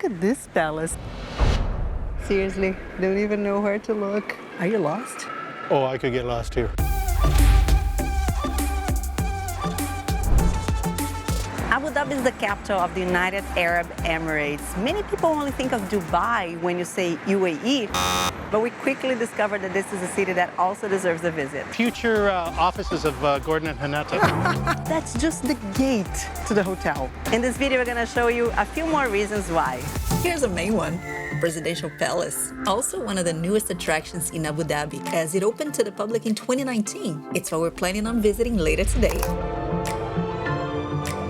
Look at this palace. Seriously, don't even know where to look. Are you lost? Oh, I could get lost here. Abu Dhabi is the capital of the United Arab Emirates. Many people only think of Dubai when you say UAE, but we quickly discovered that this is a city that also deserves a visit. Future offices of Gordon and Renata. That's just the gate to the hotel. In this video, we're gonna show you a few more reasons why. Here's a main one. Presidential Palace, also one of the newest attractions in Abu Dhabi, as it opened to the public in 2019. It's what we're planning on visiting later today.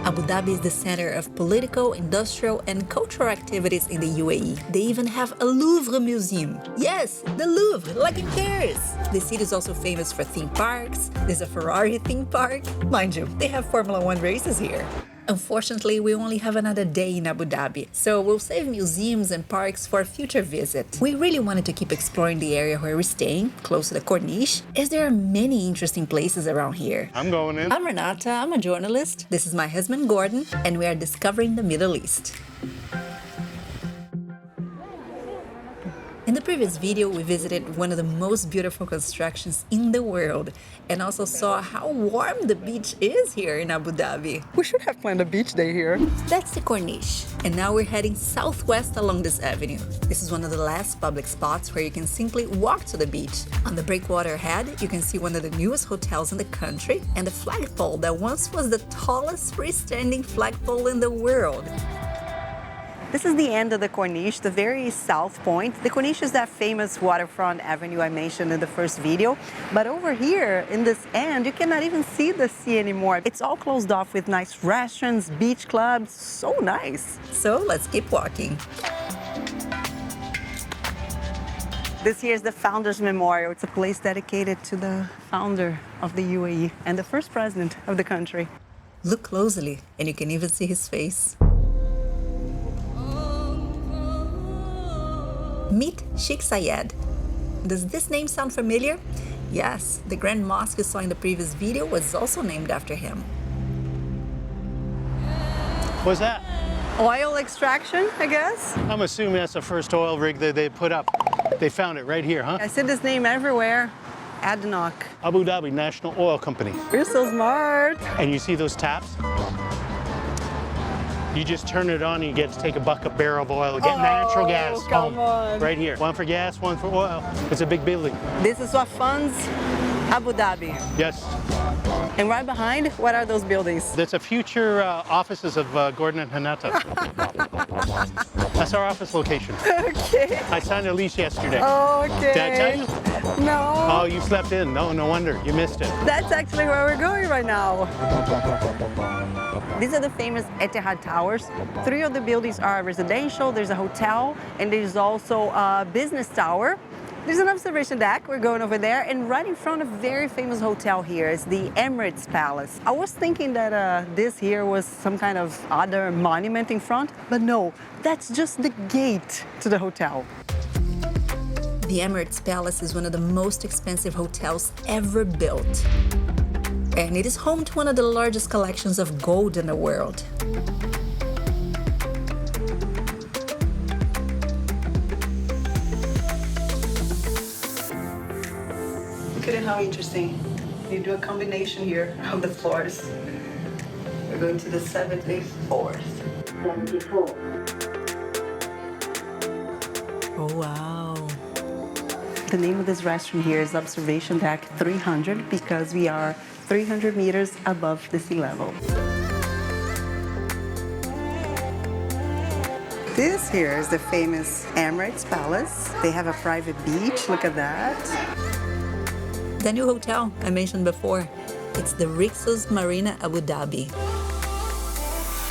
Abu Dhabi is the center of political, industrial, and cultural activities in the UAE. They even have a Louvre museum. Yes, the Louvre, like in Paris. The city is also famous for theme parks. There's a Ferrari theme park. Mind you, they have Formula One races here. Unfortunately, we only have another day in Abu Dhabi, so we'll save museums and parks for a future visit. We really wanted to keep exploring the area where we're staying, close to the Corniche, as there are many interesting places around here. I'm going in. I'm Renata, I'm a journalist. This is my husband Gordon, and we are discovering the Middle East. In the previous video, we visited one of the most beautiful constructions in the world and also saw how warm the beach is here in Abu Dhabi. We should have planned a beach day here. That's the Corniche, and now we're heading southwest along this avenue. This is one of the last public spots where you can simply walk to the beach. On the breakwater ahead, you can see one of the newest hotels in the country and the flagpole that once was the tallest freestanding flagpole in the world. This is the end of the Corniche, the very south point. The Corniche is that famous waterfront avenue I mentioned in the first video. But over here, in this end, you cannot even see the sea anymore. It's all closed off with nice restaurants, beach clubs, so nice. So let's keep walking. This here is the Founders Memorial. It's a place dedicated to the founder of the UAE and the first president of the country. Look closely, and you can even see his face. Meet Sheikh Zayed. Does this name sound familiar? Yes, the Grand Mosque you saw in the previous video was also named after him. What's that? Oil extraction, I guess? I'm assuming that's the first oil rig that they put up. They found it right here, huh? I see this name everywhere. ADNOC. Abu Dhabi National Oil Company. You're so smart. And you see those taps? You just turn it on and you get to take a bucket barrel of oil, get natural gas come home. on. Right here. One for gas, one for oil. It's a big building. This is what funds Abu Dhabi. Yes. And right behind, what are those buildings? That's a future offices of Gordon and Renata. That's our office location. Okay. I signed a lease yesterday. Okay. Did I tell you? No. Oh, you slept in. No wonder. You missed it. That's actually where we're going right now. These are the famous Etihad Towers. 3 of the buildings are residential, there's a hotel, and there's also a business tower. There's an observation deck, we're going over there, and right in front of a very famous hotel here is the Emirates Palace. I was thinking that this here was some kind of other monument in front, but no, that's just the gate to the hotel. The Emirates Palace is one of the most expensive hotels ever built. And it is home to one of the largest collections of gold in the world. Look at how interesting. You do a combination here of the floors. We're going to the 74th. 74. Oh, wow. The name of this restaurant here is Observation Deck 300 because we are 300 meters above the sea level. This here is the famous Emirates Palace. They have a private beach, look at that. The new hotel I mentioned before, it's the Rixos Marina Abu Dhabi.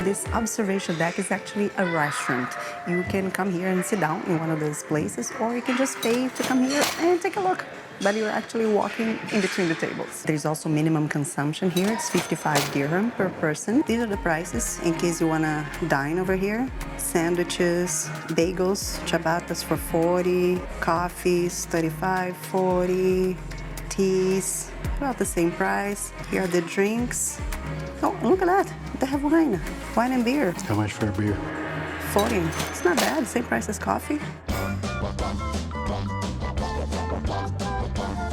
This observation deck is actually a restaurant. You can come here and sit down in one of those places, or you can just pay to come here and take a look. But you're actually walking in between the tables. There's also minimum consumption here. It's 55 dirham per person. These are the prices in case you want to dine over here. Sandwiches, bagels, ciabattas for 40, coffees, 35, 40, teas, about the same price. Here are the drinks. Oh, look at that. They have wine. Wine and beer. How much for a beer? $40. It's not bad, same price as coffee.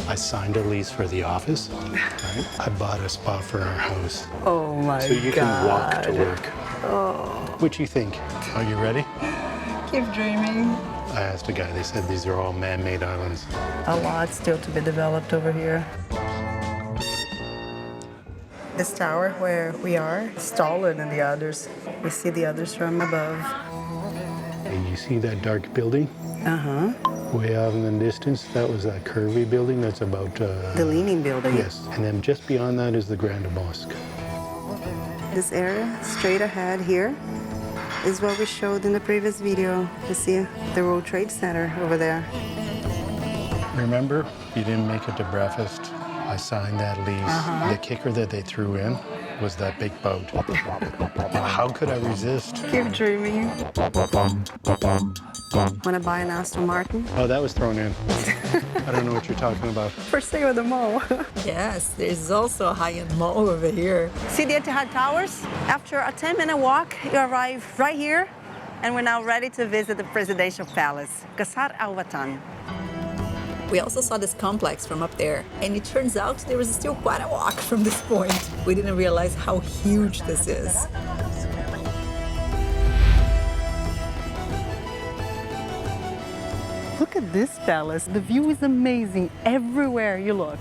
I signed a lease for the office. Right? I bought a spot for our house. Oh my God. So you can walk to work. What do you think? Are you ready? Keep dreaming. I asked a guy, they said these are all man-made islands. A lot still to be developed over here. This tower where we are is taller than the others. We see the others from above. And you see that dark building? Uh-huh. Way out in the distance, that was that curvy building that's about... The Leaning Building. Yes, and then just beyond that is the Grand Mosque. This area, straight ahead here, is what we showed in the previous video. You see the World Trade Center over there. Remember, you didn't make it to breakfast. I signed that lease. The kicker that they threw in was that big boat. How could I resist? Keep dreaming. Want to buy an Aston Martin? Oh, that was thrown in. I don't know what you're talking about. For sale at the mall. Yes, there's also a high-end mall over here. See the Etihad Towers? After a 10-minute walk, you arrive right here, and we're now ready to visit the presidential palace, Qasr Al Watan. We also saw this complex from up there, and it turns out there was still quite a walk from this point. We didn't realize how huge this is. Look at this palace. The view is amazing everywhere you look.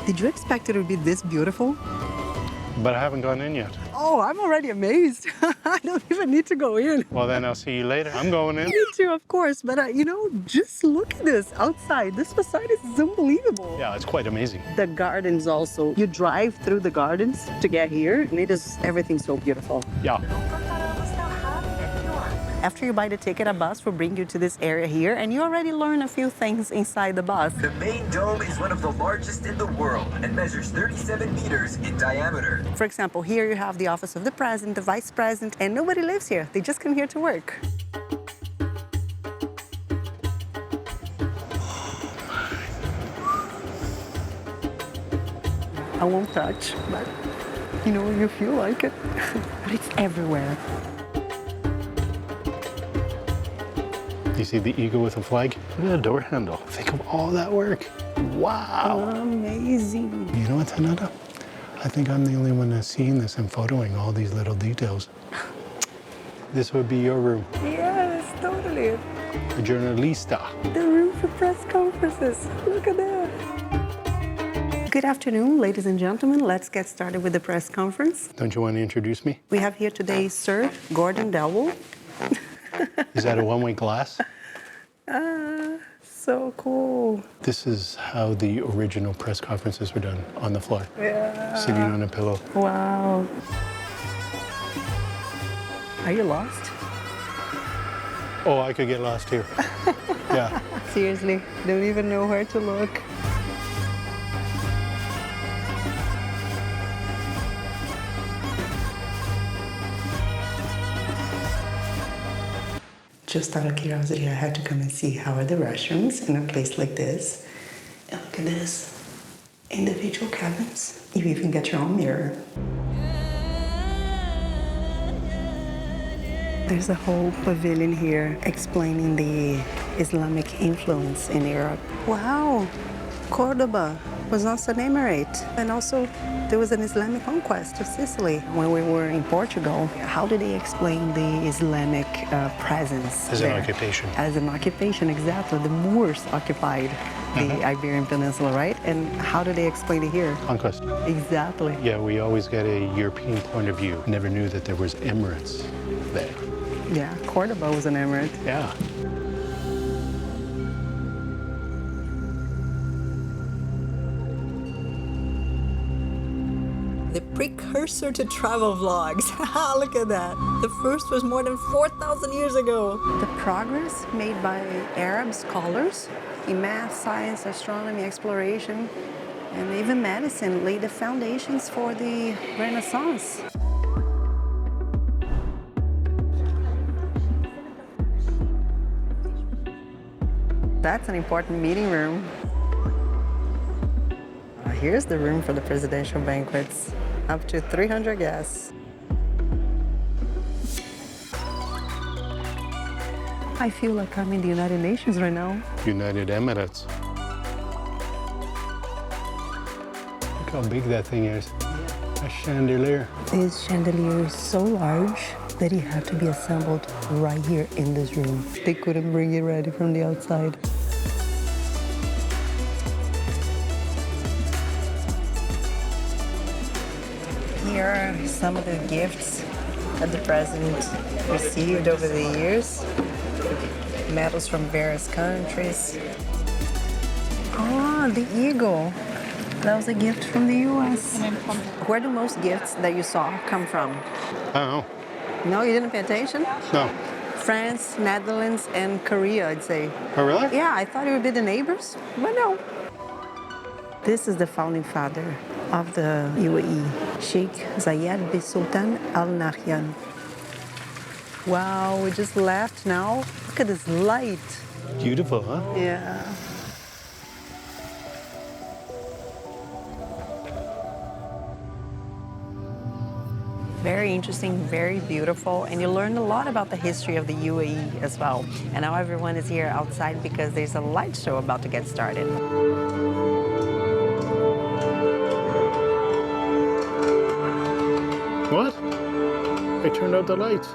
Did you expect it would be this beautiful? But I haven't gone in yet. Oh, I'm already amazed. I don't even need to go in. Well, then I'll see you later. I'm going in. Me too, of course. But, you know, just look at this outside. This facade is unbelievable. Yeah, it's quite amazing. The gardens also. You drive through the gardens to get here, and it is everything so beautiful. Yeah. After you buy the ticket, a bus will bring you to this area here, and you already learn a few things inside the bus. The main dome is one of the largest in the world and measures 37 meters in diameter. For example, here you have the office of the president, the vice president, and nobody lives here. They just come here to work. I won't touch, but you know, you feel like it. But it's everywhere. You see the eagle with a flag? Look at the door handle. Think of all that work. Wow. Amazing. You know what, Renata? I think I'm the only one that's seeing this and photoing all these little details. This would be your room. Yes, totally. A journalista. The room for press conferences. Look at that. Good afternoon, ladies and gentlemen. Let's get started with the press conference. Don't you want to introduce me? We have here today Sir Gordon Dowell. Is that a one-way glass? So cool. This is how the original press conferences were done, on the floor. Yeah. Sitting on a pillow. Wow. Are you lost? Oh, I could get lost here. Yeah. Seriously, don't even know where to look. Just out of curiosity, I had to come and see how are the restrooms in a place like this. And look at this. Individual cabins. You even get your own mirror. There's a whole pavilion here explaining the Islamic influence in Europe. Wow, Cordoba was once an emirate. And also, there was an Islamic conquest of Sicily. When we were in Portugal, how did they explain the Islamic presence As there? an occupation. As an occupation, exactly. The Moors occupied the Iberian Peninsula, right? And how do they explain it here? Conquest. Exactly. Yeah, we always get a European point of view. Never knew that there was Emirates there. Yeah, Cordoba was an emirate. Yeah. The precursor to travel vlogs. Look at that. The first was more than 4,000 years ago. The progress made by Arab scholars in math, science, astronomy, exploration, and even medicine laid the foundations for the Renaissance. That's an important meeting room. Here's the room for the presidential banquets. Up to 300 guests. I feel like I'm in the United Nations right now. United Emirates. Look how big that thing is. A chandelier. This chandelier is so large that it had to be assembled right here in this room. They couldn't bring it ready from the outside. Here are some of the gifts that the president received over the years. Medals from various countries. Oh, the eagle. That was a gift from the U.S. Where do most gifts that you saw come from? Oh, No, you didn't pay attention? no. France, Netherlands, and Korea, I'd say. Oh, really? Yeah, I thought it would be the neighbors, but no. This is the founding father of the UAE, Sheikh Zayed bin Sultan Al Nahyan. Wow, we just left now. Look at this light. Beautiful, huh? Yeah. Very interesting, very beautiful, and you learn a lot about the history of the UAE as well. And now everyone is here outside because there's a light show about to get started. What? They turned out the lights.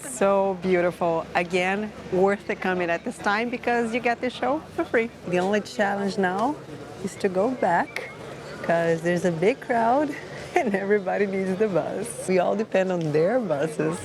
So beautiful. Again, worth it coming at this time because you get the show for free. The only challenge now is to go back because there's a big crowd and everybody needs the bus. We all depend on their buses.